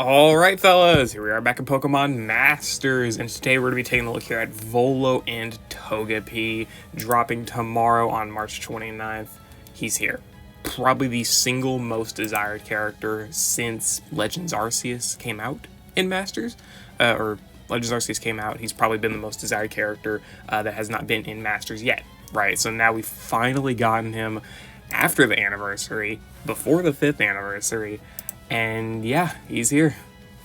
Alright fellas, here we are back in Pokemon Masters, and today we're going to be taking a look here at Volo and Togepi, dropping tomorrow on March 29th. He's here. Probably the single most desired character since Legends Arceus came out in Masters, or Legends Arceus came out. He's probably been the most desired character that has not been in Masters yet, right? So now we've finally gotten him after the anniversary, before the 5th anniversary. And yeah, he's here.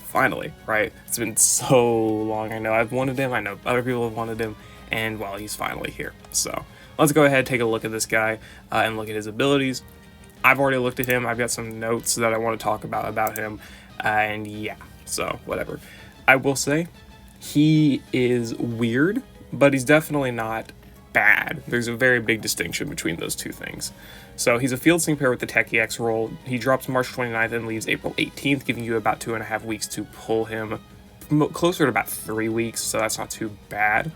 Finally, right? It's been so long. I know I've wanted him. I know other people have wanted him. And, well, he's finally here. So, let's go ahead and take a look at this guy and look at his abilities. I've already looked at him. I've got some notes that I want to talk about him. And, yeah. So, whatever. I will say, he is weird, but he's definitely not bad. There's a very big distinction between those two things. So he's a field sync pair with the Tech EX roll. He drops March 29th and leaves April 18th, giving you about 2.5 weeks to pull him, closer to about 3 weeks, so that's not too bad.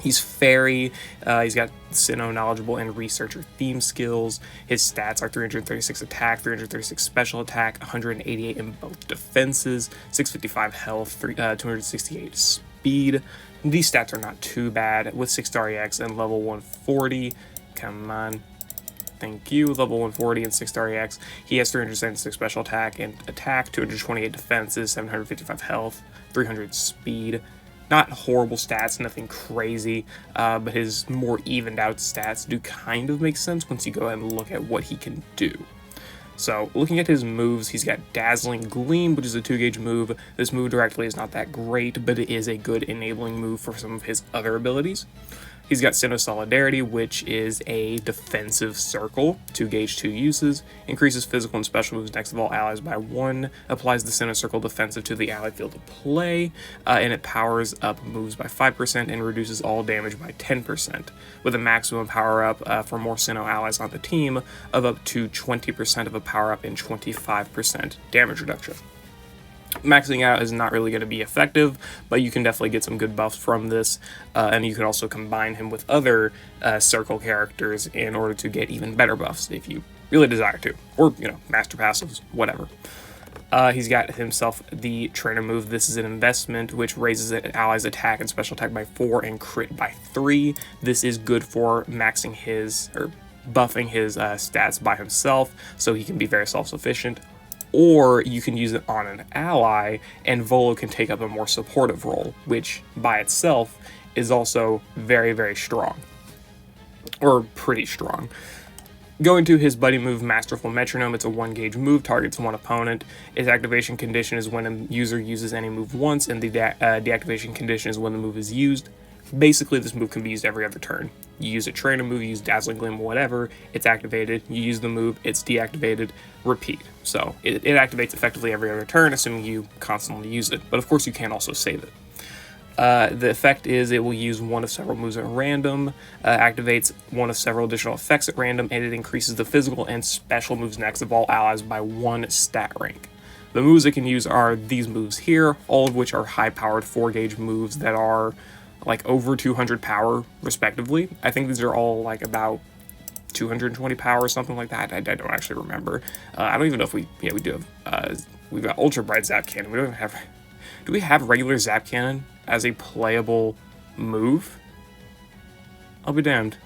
He's fairy, he's got Sinnoh knowledgeable and researcher theme skills. His stats are 336 attack, 336 special attack, 188 in both defenses, 655 health, 268 speed. These stats are not too bad with 6-star EX and level 140. Come on. Thank you. Level 140 and 6-star EX. He has 376 special attack and attack, 228 defenses, 755 health, 300 speed. Not horrible stats, nothing crazy, but his more evened out stats do kind of make sense once you go ahead and look at what he can do. So, looking at his moves, he's got Dazzling Gleam, which is a 2-gauge move. This move directly is not that great, but it is a good enabling move for some of his other abilities. He's got Sinnoh Solidarity, which is a defensive circle, 2-gauge, 2 uses, increases physical and special moves next of all allies by 1, applies the Sinnoh Circle defensive to the ally field of play, and it powers up moves by 5% and reduces all damage by 10%, with a maximum power-up for more Sinnoh allies on the team of up to 20% of a power-up and 25% damage reduction. Maxing out is not really going to be effective, but you can definitely get some good buffs from this, and you can also combine him with other circle characters in order to get even better buffs if you really desire to, or, you know, master passives, whatever. He's got himself the trainer move. This is an investment which raises an ally's attack and special attack by 4 and crit by 3. This is good for maxing his, or buffing his stats by himself, so he can be very self-sufficient. Or you can use it on an ally, and Volo can take up a more supportive role, which by itself is also very, very strong. Or pretty strong. Going to his buddy move, Masterful Metronome, it's a 1-gauge move, targets one opponent. Its activation condition is when a user uses any move once, and the deactivation condition is when the move is used. Basically, this move can be used every other turn. You use a trainer move, you use Dazzling Gleam, whatever, it's activated. You use the move, it's deactivated, repeat. So it activates effectively every other turn, assuming you constantly use it. But of course, you can also save it. The effect is it will use one of several moves at random, activates one of several additional effects at random, and it increases the physical and special moves next of all allies by 1 stat rank. The moves it can use are these moves here, all of which are high-powered 4-gauge moves that are like over 200 power respectively. I think these are all like about 220 power or something like that. I don't actually remember. I don't even know if we do have, we've got Ultra Bright Zap Cannon. We don't have, do we have regular Zap Cannon as a playable move? I'll be damned.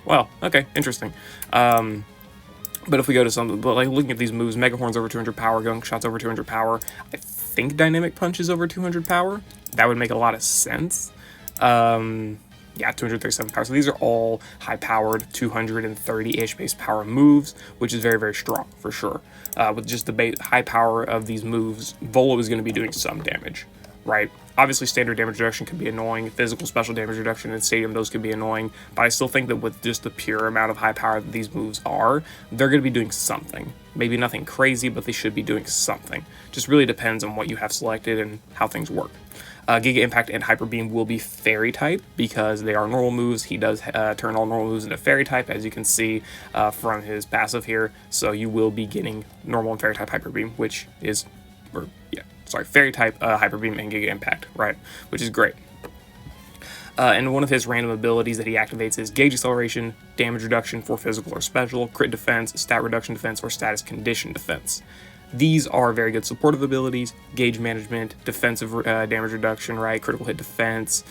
Well, okay, interesting. But if we go to something, but like looking at these moves, Mega Horn's over 200 power, Gunk Shot's over 200 power. I think Dynamic Punch is over 200 power. That would make a lot of sense. Yeah, 237 power. So these are all high-powered, 230-ish base power moves, which is very, very strong, for sure. With just the high power of these moves, Volo is going to be doing some damage, right? Obviously, standard damage reduction can be annoying. Physical special damage reduction in Stadium, those can be annoying. But I still think that with just the pure amount of high power that these moves are, they're going to be doing something. Maybe nothing crazy, but they should be doing something. Just really depends on what you have selected and how things work. Giga Impact and Hyper Beam will be Fairy type because they are normal moves. He does turn all normal moves into Fairy type, as you can see from his passive here. So you will be getting normal and Fairy type Hyper Beam, which is, Fairy type Hyper Beam and Giga Impact, right? Which is great. And one of his random abilities that he activates is Gauge Acceleration, Damage Reduction for physical or special, Crit Defense, Stat Reduction Defense, or Status Condition Defense. These are very good supportive abilities: gauge management, defensive damage reduction, right? Critical hit defense,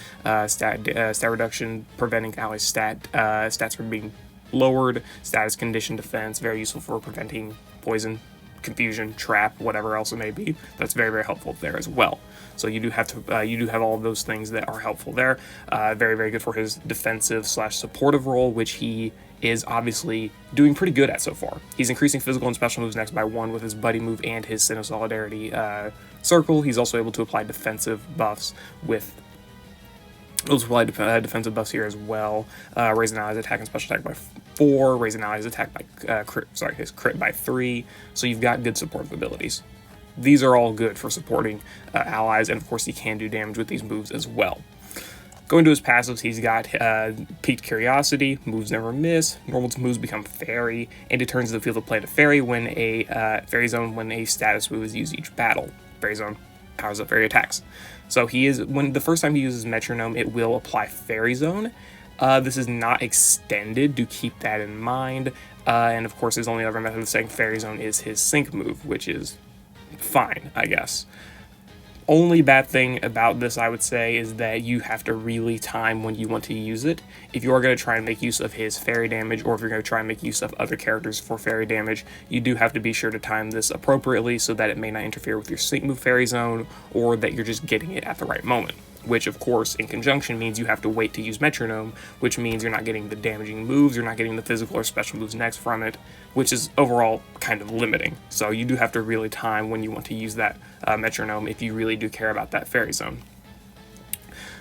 stat reduction, preventing ally stats from being lowered, status condition defense, very useful for preventing poison, confusion, trap, whatever else it may be. That's very, very helpful there as well. So you do have all of those things that are helpful there. Very, very good for his defensive / supportive role, which he is obviously doing pretty good at so far. He's increasing physical and special moves next by 1 with his buddy move and his Sinnoh Solidarity circle. He's also able to apply defensive buffs with defensive buffs here as well, raising allies attack and special attack by 4, raising allies attack by his crit by 3. So you've got good supportive abilities. These are all good for supporting allies, and of course he can do damage with these moves as well. Going to his passives, he's got Piqued Curiosity, moves never miss, normal moves become fairy, and it turns the field of play to fairy when a fairy zone when a status move is used each battle. Fairy zone powers up fairy attacks. So when the first time he uses Metronome, it will apply Fairy Zone. This is not extended, do keep that in mind. And of course his only other method of saying Fairy Zone is his sync move, which is fine, I guess. Only bad thing about this, I would say, is that you have to really time when you want to use it. If you are going to try and make use of his fairy damage, or if you're going to try and make use of other characters for fairy damage, you do have to be sure to time this appropriately so that it may not interfere with your sync move Fairy Zone, or that you're just getting it at the right moment. Which, of course, in conjunction means you have to wait to use Metronome, which means you're not getting the damaging moves, you're not getting the physical or special moves next from it, which is overall kind of limiting. So you do have to really time when you want to use that Metronome if you really do care about that Fairy Zone.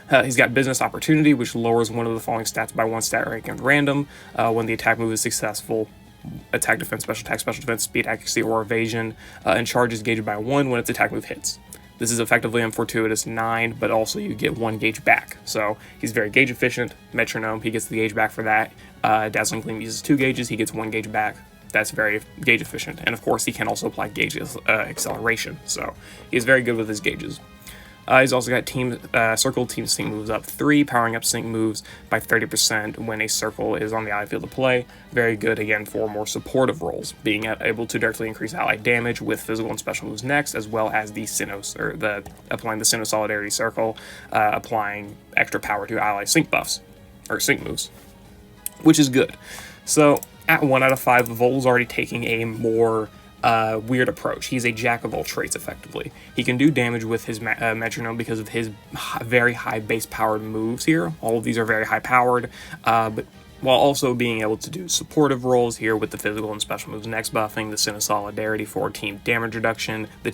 He's got Business Opportunity, which lowers one of the following stats by 1 stat rank at random when the attack move is successful. Attack, defense, special defense, speed, accuracy, or evasion, and charge is gauged by 1 when its attack move hits. This is effectively on Fortuitous 9, but also you get 1 gauge back. So he's very gauge efficient. Metronome, he gets the gauge back for that. Dazzling Gleam uses 2 gauges, he gets 1 gauge back. That's very gauge efficient. And of course, he can also apply gauge acceleration. So he's very good with his gauges. He's also got Circle Team Sync moves up 3, powering up Sync moves by 30% when a circle is on the ally field of play. Very good, again, for more supportive roles, being able to directly increase ally damage with physical and special moves next, as well as the applying the Sinnoh Solidarity Circle, applying extra power to ally sync buffs, or sync moves, which is good. So at 1 out of 5, Volo's already taking a more weird approach. He's a jack of all trades, effectively. He can do damage with his Metronome because of his very high base powered moves here. All of these are very high powered, but while also being able to do supportive roles here with the physical and special moves next buffing, the Sinnoh Solidarity for team damage reduction, the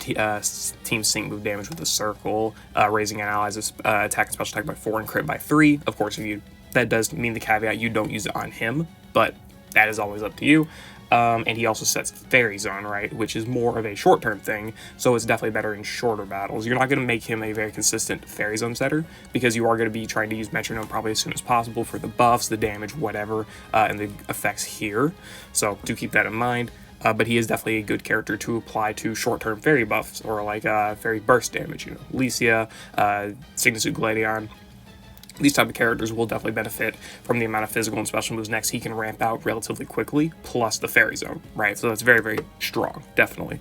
team sync move damage with the circle, raising an ally's attack and special attack by 4 and crit by 3. Of course, that does mean the caveat you don't use it on him, but that is always up to you. And he also sets Fairy Zone, right, which is more of a short-term thing, so it's definitely better in shorter battles. You're not going to make him a very consistent Fairy Zone setter, because you are going to be trying to use Metronome probably as soon as possible for the buffs, the damage, whatever, and the effects here, so do keep that in mind. But he is definitely a good character to apply to short-term fairy buffs, or like fairy burst damage, Licia, Cygnus Gladion. These type of characters will definitely benefit from the amount of physical and special moves next he can ramp out relatively quickly, plus the Fairy Zone, right? So that's very, very strong, definitely.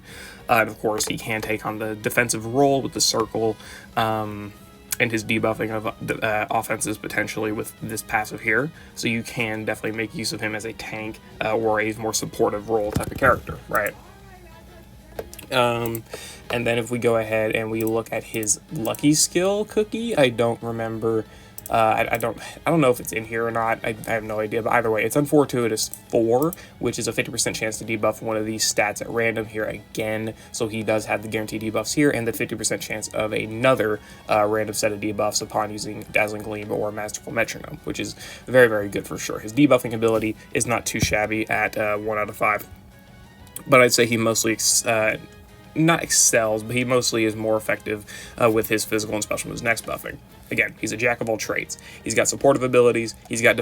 And of course, he can take on the defensive role with the circle, and his debuffing of the offenses potentially with this passive here. So you can definitely make use of him as a tank or a more supportive role type of character, right? And then if we go ahead and we look at his lucky skill cookie, I don't remember. I don't know if it's in here or not. I have no idea, but either way, it's Unfortuitous 4, which is a 50% chance to debuff one of these stats at random here again. So he does have the guaranteed debuffs here, and the 50% chance of another random set of debuffs upon using Dazzling Gleam or Masterful Metronome, which is very, very good for sure. His debuffing ability is not too shabby at 1 out of 5, but I'd say he mostly not excels, but he mostly is more effective with his physical and special moves next buffing. Again, he's a jack of all trades. He's got supportive abilities, he's got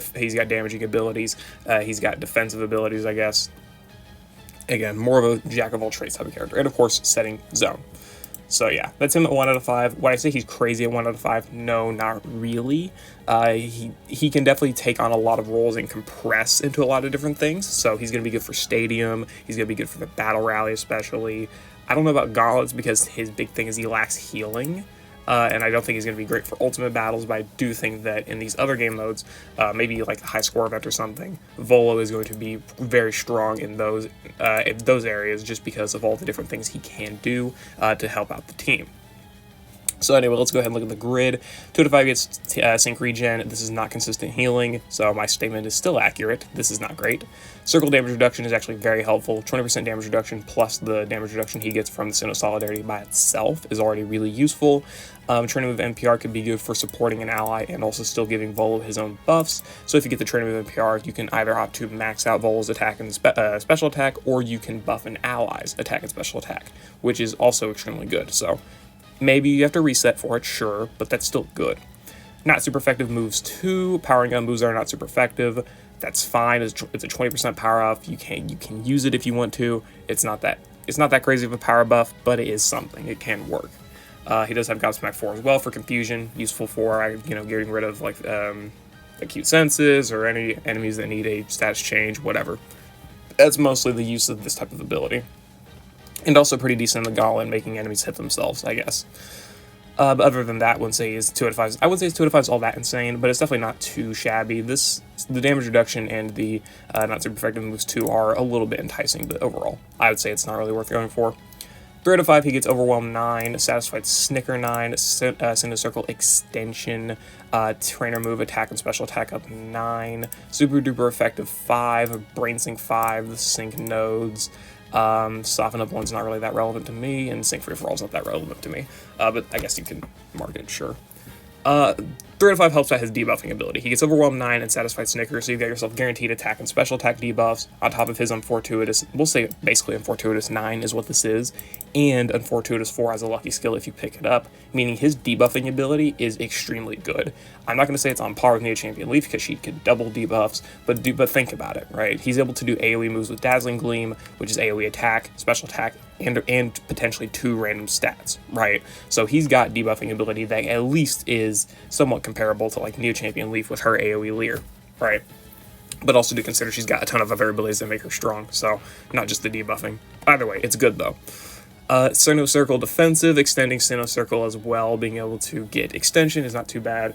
damaging abilities, he's got defensive abilities, I guess. Again, more of a jack of all trades type of character, and of course, setting zone. So yeah, that's him at 1 out of 5. When I say he's crazy at 1 out of 5, no, not really. He can definitely take on a lot of roles and compress into a lot of different things. So he's going to be good for Stadium. He's going to be good for the Battle Rally especially. I don't know about gauntlets because his big thing is he lacks healing. And I don't think he's going to be great for ultimate battles, but I do think that in these other game modes, maybe like a high score event or something, Volo is going to be very strong in those areas just because of all the different things he can do to help out the team. So anyway, let's go ahead and look at the grid. 2 out of 5 gets sync regen. This is not consistent healing, so my statement is still accurate. This is not great. Circle damage reduction is actually very helpful. 20% damage reduction plus the damage reduction he gets from the Sinnoh Solidarity by itself is already really useful. Training move NPR could be good for supporting an ally and also still giving Volo his own buffs. So if you get the training move NPR, you can either opt to max out Volo's attack and special attack, or you can buff an ally's attack and special attack, which is also extremely good. So maybe you have to reset for it, sure, but that's still good. Not super effective moves 2. Powering gun moves are not super effective. That's fine. It's a 20% power up. You can use it if you want to. It's not that crazy of a power buff, but it is something. It can work. He does have Godsmack 4 as well for confusion, useful for getting rid of like acute senses or any enemies that need a status change, whatever. That's mostly the use of this type of ability. And also pretty decent in the gauntlet, making enemies hit themselves, I guess. But other than that, I wouldn't say his 2 out of 5. I wouldn't say his 2 out of 5 is all that insane, but it's definitely not too shabby. The damage reduction and the not super effective moves 2 are a little bit enticing, but overall, I would say it's not really worth going for. 3 out of 5, he gets Overwhelm 9, Satisfied Snicker 9, Sinnoh Circle Extension, Trainer Move, Attack and Special Attack up 9, Super Duper Effective 5, Brain Sync 5, Sync Nodes, Soften Up 1's not really that relevant to me, and Sync Free For All's not that relevant to me, but I guess you can mark it, sure. 3 out of 5 helps out his debuffing ability. He gets Overwhelm 9 and Satisfied Snicker, so you've got yourself guaranteed attack and special attack debuffs on top of his Unfortuitous, we'll say basically Unfortuitous 9 is what this is, and Unfortuitous 4 has a lucky skill if you pick it up, meaning his debuffing ability is extremely good. I'm not going to say it's on par with Neo Champion Leaf because she can double debuffs, but think about it, right? He's able to do AoE moves with Dazzling Gleam, which is AoE attack, special attack, and potentially 2 random stats, right? So he's got debuffing ability that at least is somewhat comparable to like Neo Champion Leaf with her AoE Leer, right? But also do consider she's got a ton of other abilities that make her strong, so not just the debuffing. Either way, it's good though. Sinnoh Circle defensive, extending Sinnoh Circle as well, being able to get extension is not too bad.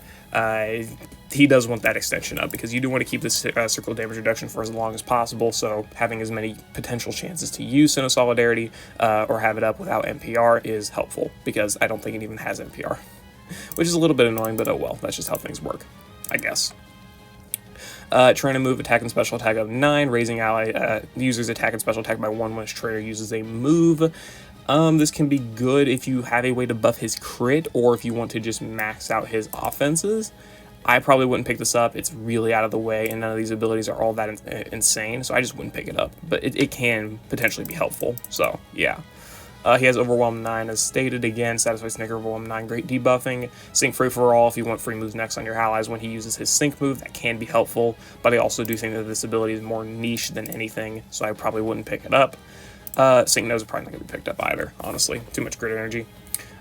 He does want that extension up because you do want to keep this circle damage reduction for as long as possible, so having as many potential chances to use Sinnoh Solidarity or have it up without NPR is helpful, because I don't think it even has NPR, which is a little bit annoying, but oh well, that's just how things work, I guess. Trainer move, attack and special attack of 9, raising ally user's attack and special attack by 1 when his trainer uses a move. This can be good if you have a way to buff his crit, or if you want to just max out his offenses. I probably wouldn't pick this up. It's really out of the way, and none of these abilities are all that insane, so I just wouldn't pick it up. But it can potentially be helpful, so yeah. He has Overwhelm 9 as stated again, Satisfied Snicker, Overwhelm 9, great debuffing. Sync Free For All if you want free moves next on your allies when he uses his sync move, that can be helpful, but I also do think that this ability is more niche than anything, so I probably wouldn't pick it up. Sync Nodes are probably not going to be picked up either, honestly. Too much grid energy.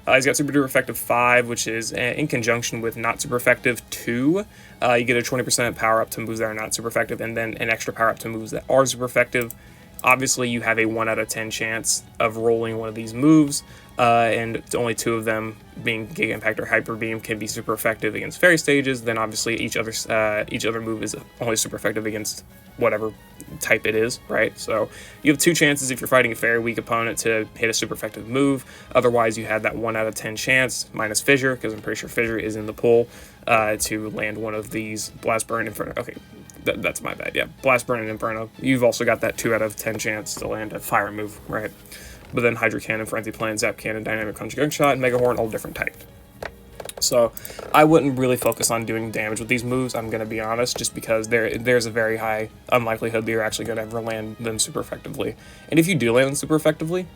He's got Super Duper Effective 5, which is in conjunction with Not Super Effective 2. You get a 20% power up to moves that are not super effective, and then an extra power up to moves that are super effective. Obviously, you have a 1 out of 10 chance of rolling one of these moves, and only 2 of them, being Giga Impact or Hyper Beam, can be super effective against fairy stages. Then obviously each other move is only super effective against whatever type it is, right? So you have 2 chances if you're fighting a very weak opponent to hit a super effective move. Otherwise, you have that 1 out of 10 chance, minus Fissure, because I'm pretty sure Fissure is in the pool, to land one of these Blast, Burn, Inferno. Okay, that's my bad, yeah. Blast, Burn, and Inferno. You've also got that 2 out of 10 chance to land a Fire move, right? But then Hydro Cannon, Frenzy Plan, Zap Cannon, Dynamic Punch, Gunshot, and Mega Horn, all different types. So I wouldn't really focus on doing damage with these moves, I'm going to be honest, just because there's a very high unlikelihood that you're actually going to ever land them super effectively. And if you do land them super effectively,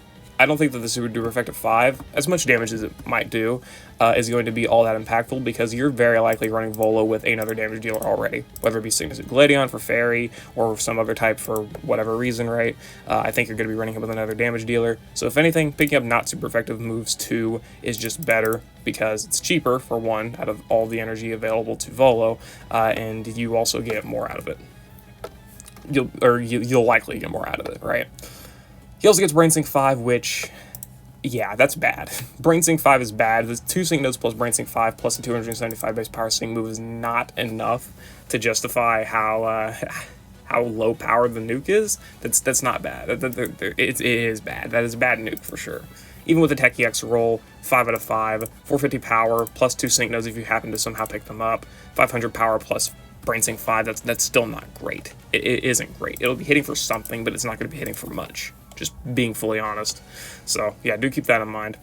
I don't think that the Super Duper Effective 5, as much damage as it might do, is going to be all that impactful, because you're very likely running Volo with another damage dealer already, whether it be Cygnus Gladion for Fairy, or some other type for whatever reason, right? I think you're going to be running him with another damage dealer. So if anything, picking up not super effective moves 2 is just better, because it's cheaper, for 1, out of all the energy available to Volo, and you also get more out of it. You'll likely get more out of it, right? He also gets Brain Sync 5, which Yeah, that's bad. Brain Sync 5 is bad. The 2 Sync Notes plus Brain Sync 5 plus the 275 base power sync move is not enough to justify how low powered the nuke is. That's not bad. It is bad. That is a bad nuke for sure. Even with the Tech EX roll, 5 out of 5, 450 power plus 2 Sync Nodes if you happen to somehow pick them up, 500 power plus Brain Sync 5. That's still not great. It isn't great. It'll be hitting for something, but it's not going to be hitting for much. Just being fully honest. So yeah, do keep that in mind.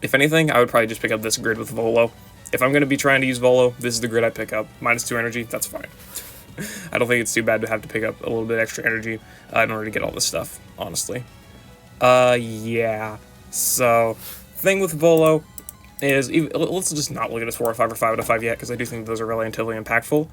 If anything, I would probably just pick up this grid with Volo. If I'm going to be trying to use Volo, this is the grid I pick up. -2 energy, that's fine. I don't think it's too bad to have to pick up a little bit extra energy in order to get all this stuff, honestly. Yeah. So, thing with Volo is, let's just not look at his 4 or 5 or 5 out of 5 yet, because I do think those are relatively impactful.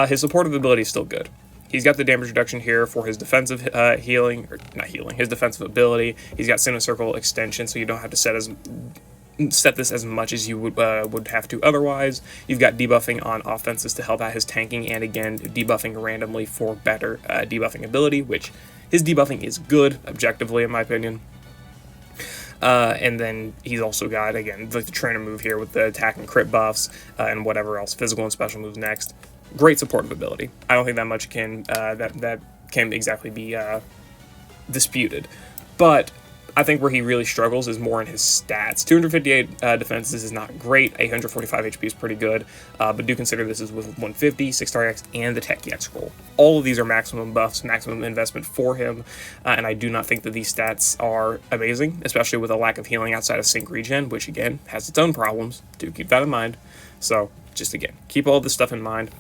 His supportive ability is still good. He's got the damage reduction here for his defensive his defensive ability. He's got Sinnoh Circle extension, so you don't have to set this as much as you would have to otherwise. You've got debuffing on offenses to help out his tanking, and again, debuffing randomly for better debuffing ability, which his debuffing is good, objectively, in my opinion. And then he's also got, again, like the trainer move here with the attack and crit buffs, and whatever else, physical and special moves next. Great supportive ability. I don't think that much can that can exactly be disputed, but I think where he really struggles is more in his stats. 258 defenses is not great. 845 HP is pretty good, but do consider this is with 150, 6-star EX, and the Tech EX roll. All of these are maximum buffs, maximum investment for him, and I do not think that these stats are amazing, especially with a lack of healing outside of sync regen, which again has its own problems. Do keep that in mind. So just again, keep all this stuff in mind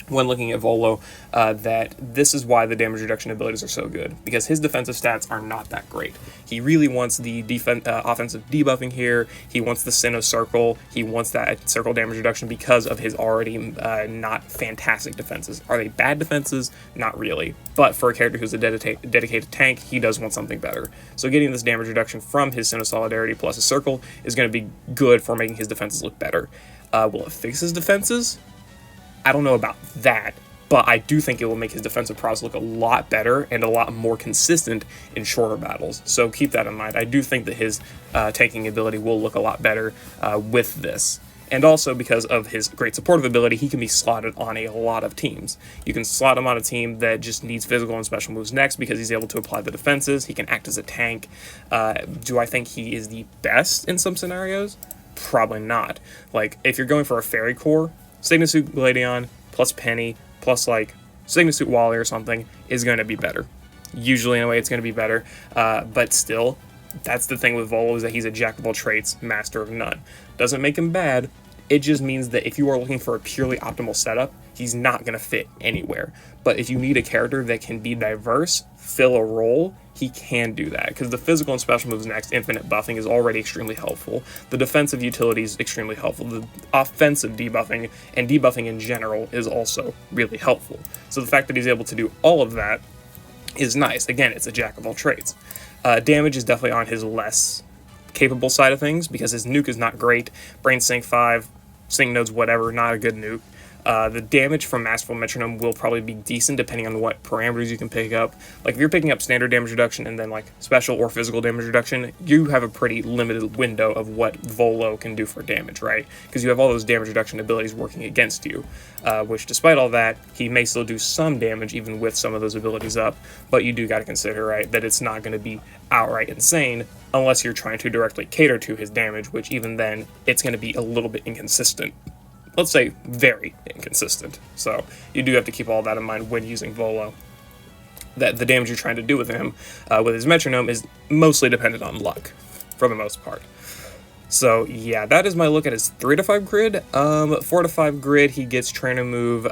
when looking at Volo, that this is why the damage reduction abilities are so good, because his defensive stats are not that great. He really wants the offensive debuffing here. He wants the Sinnoh Circle. He wants that circle damage reduction because of his already not fantastic defenses. Are they bad defenses? Not really. But for a character who's a dedicated tank, he does want something better. So getting this damage reduction from his Sinnoh Solidarity plus a circle is going to be good for making his defenses look better. Will it fix his defenses? I don't know about that, but I do think it will make his defensive prowess look a lot better and a lot more consistent in shorter battles. So keep that in mind. I do think that his tanking ability will look a lot better with this. And also because of his great supportive ability, he can be slotted on a lot of teams. You can slot him on a team that just needs physical and special moves next because he's able to apply the defenses. He can act as a tank. Do I think he is the best in some scenarios? Probably not. Like, if you're going for a Fairy Core, Signet Suit Gladion plus Penny plus like Signet Suit Wally or something is going to be better. Usually in a way it's going to be better, but still, that's the thing with Volo, is that he's a jack of all trades, master of none. Doesn't make him bad, it just means that if you are looking for a purely optimal setup, he's not going to fit anywhere. But if you need a character that can be diverse, fill a role, he can do that, because the physical and special moves next, infinite buffing, is already extremely helpful. The defensive utility is extremely helpful. The offensive debuffing and debuffing in general is also really helpful. So the fact that he's able to do all of that is nice. Again, it's a jack of all trades. Damage is definitely on his less capable side of things, because his nuke is not great. Brain Sync 5, Sync Nodes, whatever, not a good nuke. The damage from Masterful Metronome will probably be decent depending on what parameters you can pick up. Like, if you're picking up standard damage reduction and then like special or physical damage reduction, you have a pretty limited window of what Volo can do for damage, right? Because you have all those damage reduction abilities working against you, which despite all that, he may still do some damage even with some of those abilities up, but you do got to consider, right, that it's not going to be outright insane unless you're trying to directly cater to his damage, which even then, it's going to be a little bit inconsistent. Let's say very inconsistent. So you do have to keep all that in mind when using Volo. That the damage you're trying to do with him, with his metronome, is mostly dependent on luck, for the most part. So yeah, that is my look at his 3 to 5 grid. 4 to 5 grid, he gets trainer move,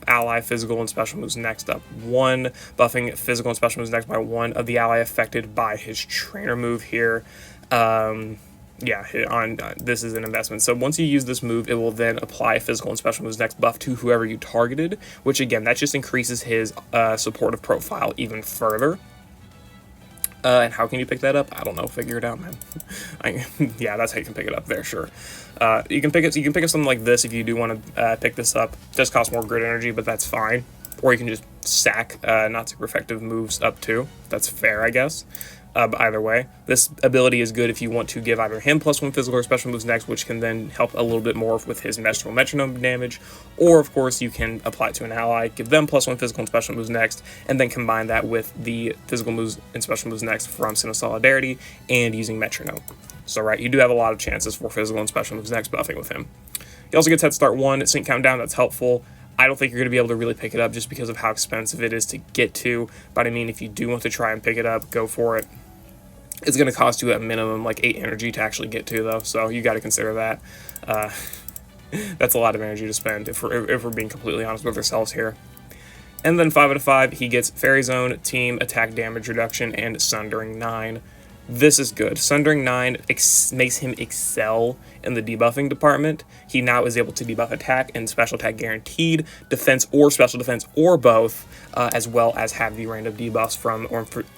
ally, physical, and special moves next up 1, buffing physical and special moves next by 1 of the ally affected by his trainer move here. Yeah, this is an investment. So once you use this move, it will then apply physical and special moves next buff to whoever you targeted, which again, that just increases his supportive profile even further. And how can you pick that up? I don't know. Figure it out, man. Yeah, that's how you can pick it up there. Sure. You can pick up something like this if you do want to pick this up. It does cost more grid energy, but that's fine. Or you can just stack not super effective moves up too. That's fair, I guess. Either way, this ability is good if you want to give either him +1 physical or special moves next, which can then help a little bit more with his metronome damage, or of course you can apply it to an ally, give them +1 physical and special moves next, and then combine that with the physical moves and special moves next from Sin of Solidarity and using metronome. So right, you do have a lot of chances for physical and special moves next buffing with him. He also gets Head Start 1, Sync Countdown, that's helpful. I don't think you're going to be able to really pick it up just because of how expensive it is to get to, but I mean, if you do want to try and pick it up, go for it. It's going to cost you at minimum like 8 energy to actually get to, though, so you got to consider that. That's a lot of energy to spend if we're being completely honest with ourselves here. And then 5 out of 5, he gets Fairy Zone, Team, Attack Damage Reduction, and Sundering 9. This is good. Sundering 9 makes him excel in the debuffing department. He now is able to debuff attack and special attack guaranteed, defense or special defense or both, as well as have the random debuffs from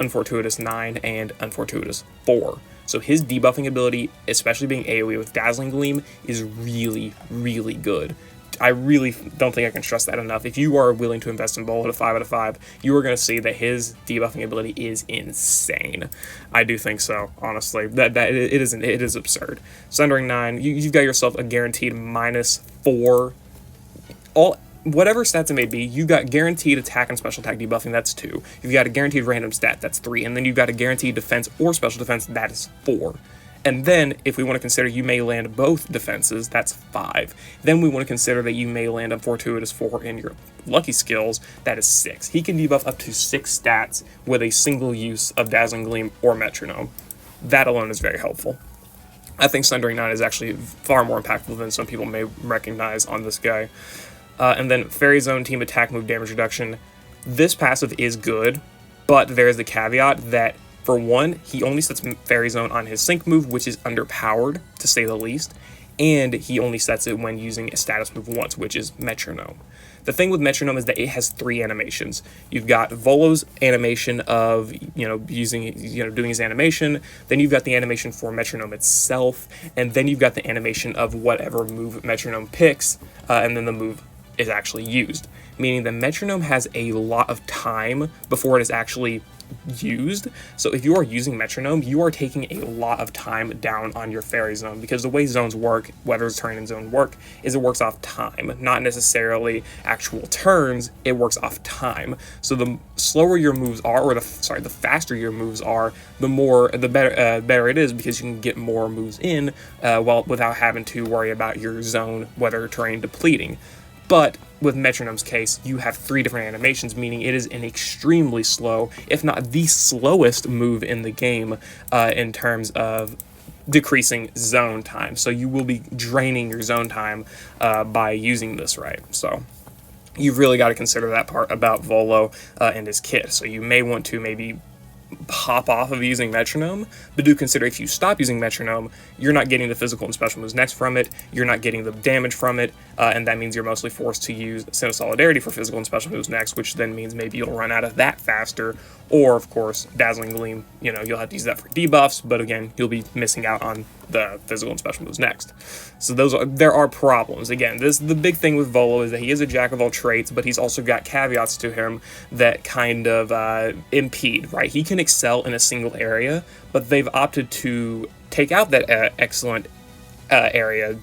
Unfortuitous 9 and Unfortuitous 4. So his debuffing ability, especially being AoE with Dazzling Gleam, is really, really good. I really don't think I can stress that enough. If you are willing to invest in Volo at a 5 out of 5, you are going to see that his debuffing ability is insane. I do think so, honestly. It is absurd. Sundering 9, you've got yourself a guaranteed -4. Whatever stats it may be, you got guaranteed attack and special attack debuffing, that's 2. You've got a guaranteed random stat, that's 3. And then you've got a guaranteed defense or special defense, that is 4. And then, if we want to consider you may land both defenses, that's 5. Then we want to consider that you may land a Fortuitous 4 in your lucky skills, that is 6. He can debuff up to 6 stats with a single use of Dazzling Gleam or Metronome. That alone is very helpful. I think Sundering 9 is actually far more impactful than some people may recognize on this guy. And then Fairy Zone, Team Attack, Move Damage Reduction. This passive is good, but there is the caveat that for one, he only sets Fairy Zone on his sync move, which is underpowered, to say the least, and he only sets it when using a status move once, which is Metronome. The thing with Metronome is that it has 3 animations. You've got Volo's animation of, doing his animation, then you've got the animation for Metronome itself, and then you've got the animation of whatever move Metronome picks, and then the move is actually used. Meaning that Metronome has a lot of time before it is actually used. So if you are using Metronome, you are taking a lot of time down on your Fairy Zone, because the way zones work, Weather's Turn and Zone work, is it works off time, not necessarily actual turns. It works off time. So the slower your moves are, or the faster your moves are, the better it is, because you can get more moves in without having to worry about your zone weather terrain depleting. But with Metronome's case, you have 3 different animations, meaning it is an extremely slow, if not the slowest move in the game in terms of decreasing zone time. So you will be draining your zone time by using this right. So you've really got to consider that part about Volo and his kit. So you may want to maybe hop off of using Metronome, but do consider if you stop using Metronome, you're not getting the physical and special moves next from it, you're not getting the damage from it, and that means you're mostly forced to use Sin of Solidarity for physical and special moves next, which then means maybe you'll run out of that faster, or of course, Dazzling Gleam, you'll have to use that for debuffs, but again, you'll be missing out on the physical and special moves next. So there are problems. Again, the big thing with Volo is that he is a jack of all trades, but he's also got caveats to him that kind of impede, right? He can excel in a single area, but they've opted to take out that excellent area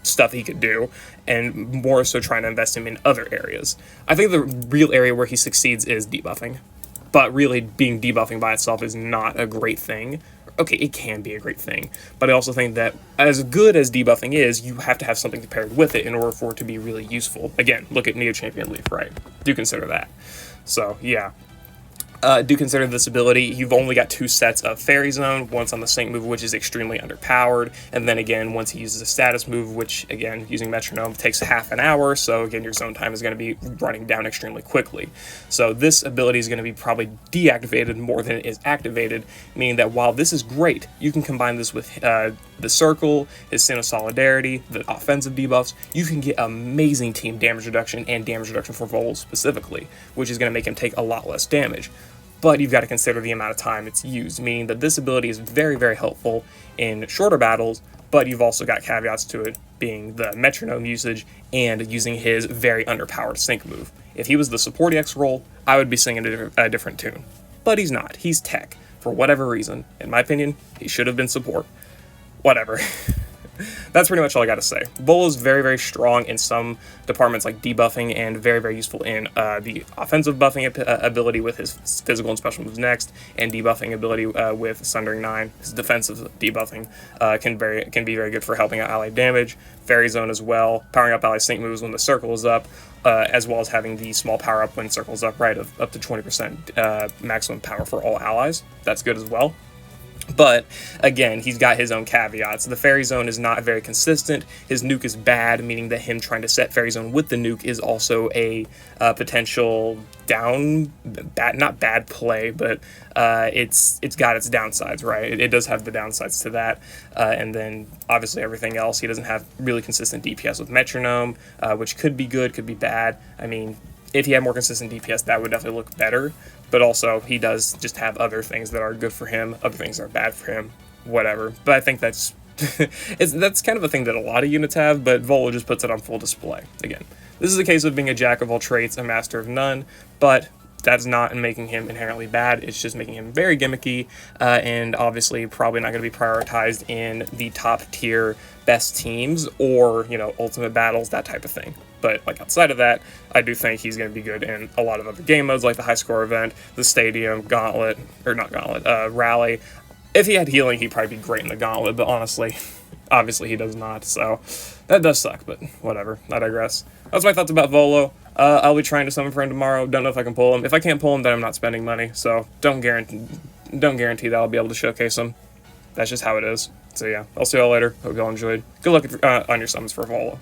stuff he could do, and more so trying to invest him in other areas. I think the real area where he succeeds is debuffing, but really being debuffing by itself is not a great thing. Okay, it can be a great thing, but I also think that as good as debuffing is, you have to have something paired with it in order for it to be really useful. Again, look at Neo Champion Leaf, right? Do consider that. So, yeah. Do consider this ability. You've only got 2 sets of Fairy Zone, once on the sync move, which is extremely underpowered, and then again, once he uses a status move, which again, using Metronome, takes half an hour, so again, your zone time is going to be running down extremely quickly. So this ability is going to be probably deactivated more than it is activated, meaning that while this is great, you can combine this with the Circle, his Sin of Solidarity, the offensive debuffs, you can get amazing team damage reduction and damage reduction for Volo specifically, which is going to make him take a lot less damage. But you've got to consider the amount of time it's used, meaning that this ability is very, very helpful in shorter battles, but you've also got caveats to it, being the Metronome usage and using his very underpowered sync move. If he was the support EX role, I would be singing a different tune. But he's not. He's tech. for whatever reason. In my opinion, he should have been support. Whatever. That's pretty much all I got to say. Volo is very, very strong in some departments like debuffing and very, very useful in the offensive buffing ability with his physical and special moves next, and debuffing ability with Sundering 9. His defensive debuffing can be very good for helping out ally damage. Fairy Zone as well, powering up ally sync moves when the circle is up, as well as having the small power up when circle is up, right, of up to 20% maximum power for all allies. That's good as well. But, again, he's got his own caveats. The Fairy Zone is not very consistent. His nuke is bad, meaning that him trying to set Fairy Zone with the nuke is also a potential not bad play, but it's got its downsides, right? It does have the downsides to that. And then, obviously, everything else. He doesn't have really consistent DPS with Metronome, which could be good, could be bad. I mean, if he had more consistent DPS, that would definitely look better. But also, he does just have other things that are good for him, other things that are bad for him, whatever. But I think that's that's kind of a thing that a lot of units have, but Volo just puts it on full display. Again, this is a case of being a jack of all trades, a master of none, but that's not making him inherently bad. It's just making him very gimmicky, and obviously probably not going to be prioritized in the top tier best teams or, you know, ultimate battles, that type of thing. But like outside of that, I do think he's going to be good in a lot of other game modes like the high score event, the stadium, gauntlet, or not gauntlet, rally. If he had healing, he'd probably be great in the gauntlet, but honestly, obviously he does not, so that does suck, but whatever, I digress. That's my thoughts about Volo. I'll be trying to summon for him tomorrow. Don't know if I can pull him. If I can't pull him, then I'm not spending money, so don't guarantee that I'll be able to showcase him. That's just how it is. So yeah, I'll see y'all later. Hope y'all enjoyed. Good luck on your summons for Volo.